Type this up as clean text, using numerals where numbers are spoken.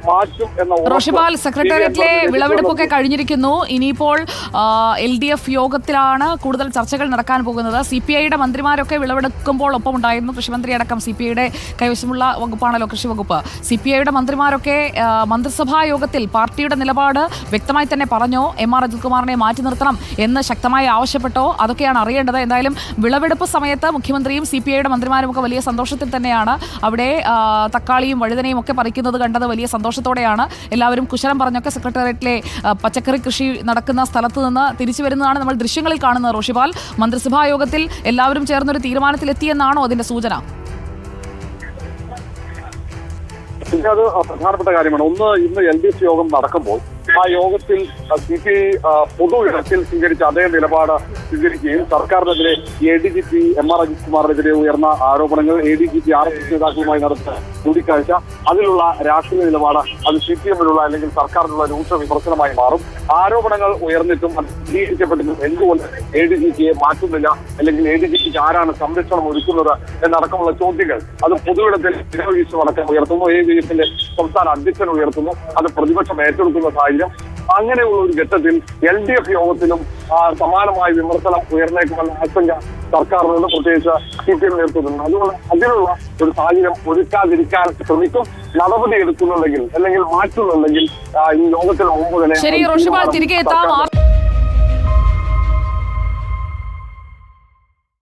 മാറ്റും എന്ന റോഷിപാൽ, സെക്രട്ടേറിയറ്റിലെ വിളവെടുപ്പൊക്കെ കഴിഞ്ഞിരിക്കുന്നു. ഇനിയിപ്പോൾ LDF യോഗത്തിലാണ് കൂടുതൽ ചർച്ചകൾ നടക്കാൻ പോകുന്നത്. CPIയുടെ മന്ത്രിമാരൊക്കെ വിളവെടുക്കുമ്പോൾ ഒപ്പമുണ്ടായിരുന്നു. കൃഷിമന്ത്രി അടക്കം CPIയുടെ കൈവശമുള്ള വകുപ്പാണല്ലോ കൃഷി വകുപ്പ്. CPIയുടെ മന്ത്രിമാരൊക്കെ മന്ത്രിസഭാ യോഗത്തിൽ പാർട്ടിയുടെ നിലപാട് വ്യക്തമായി തന്നെ പറഞ്ഞോ, MR അജിത് കുമാറിനെ മാറ്റി നിർത്തണം എന്ന് ശക്തമായി ആവശ്യപ്പെട്ടോ? അതൊക്കെയാണ് അറിയേണ്ടത്. എന്തായാലും വിളവെടുപ്പ് സമയത്ത് മുഖ്യമന്ത്രിയും CPIയുടെ മന്ത്രിമാരും ഒക്കെ വലിയ സന്തോഷത്തിൽ തന്നെയാണ് അവിടെ തക്കാളിയും വഴുതനയും ഒക്കെ പറിക്കുന്നത് കണ്ടത്. വലിയ സന്തോഷത്തോടെയാണ് എല്ലാവരും കുശലം പറഞ്ഞൊക്കെ സെക്രട്ടേറിയറ്റിലെ പച്ചക്കറി കൃഷി നടക്കുന്ന സ്ഥലത്ത് നിന്ന് തിരിച്ചു വരുന്നതാണ് നമ്മൾ ദൃശ്യങ്ങളിൽ കാണുന്നത്. റോഷിപാൽ, മന്ത്രിസഭാ യോഗത്തിൽ എല്ലാവരും ചേർന്നൊരു തീരുമാനത്തിലെത്തിയെന്നാണോ അതിന്റെ സൂചന? അത് പ്രധാനപ്പെട്ട കാര്യമാണ്. ഒന്ന്, ഇന്ന് LDF യോഗം നടക്കുമ്പോൾ ആ യോഗത്തിൽ CPI പൊതു ഇടത്തിൽ സ്വീകരിച്ച അതേ നിലപാട് സ്വീകരിക്കുകയും സർക്കാരിനെതിരെ ADGP MR അജിത് കുമാറിനെതിരെ ഉയർന്ന ആരോപണങ്ങൾ, ADGP RSS നേതാക്കളുമായി നടത്തിയ കൂടിക്കാഴ്ച, അതിലുള്ള രാഷ്ട്രീയ നിലപാട് അത് CPM-നുള്ള അല്ലെങ്കിൽ സർക്കാരിനുള്ള രൂക്ഷ വിമർശനമായി മാറും. ആരോപണങ്ങൾ ഉയർന്നിട്ടും അത് സ്ഥിരീകരിക്കപ്പെട്ടിട്ടും എന്തുകൊണ്ട് ADGP-യെ മാറ്റുന്നില്ല, അല്ലെങ്കിൽ ADGP-ക്ക് ആരാണ് സംരക്ഷണം ഒരുക്കുന്നത് എന്നടക്കമുള്ള ചോദ്യങ്ങൾ അത് പൊതുവിടത്തിൽ അടക്കം ഉയർത്തുന്നു. AVF-ന്റെ സംസ്ഥാന അധ്യക്ഷൻ ഉയർത്തുന്നു. അത് പ്രതിപക്ഷം ഏറ്റെടുക്കുന്ന സാഹചര്യം. അങ്ങനെയുള്ള ഒരു ഘട്ടത്തിൽ LDF യോഗത്തിലും സമാനമായ വിമർശനം ഉയർന്നേക്കുമെന്ന ആശങ്ക സർക്കാരിനോട്, പ്രത്യേകിച്ച് CPM നേതൃത്വത്തിനുണ്ട്. അതുകൊണ്ട് അതിനുള്ള ഒരു സാഹചര്യം ഒരുക്കാതിരിക്കാൻ ശ്രമിക്കും. നടപടി എടുക്കുന്നുണ്ടെങ്കിൽ അല്ലെങ്കിൽ മാറ്റുന്നുണ്ടെങ്കിൽ ഈ യോഗത്തിന് മുമ്പ് തന്നെ ശരി റോഷിപാൽ, തിരികെ എത്താം.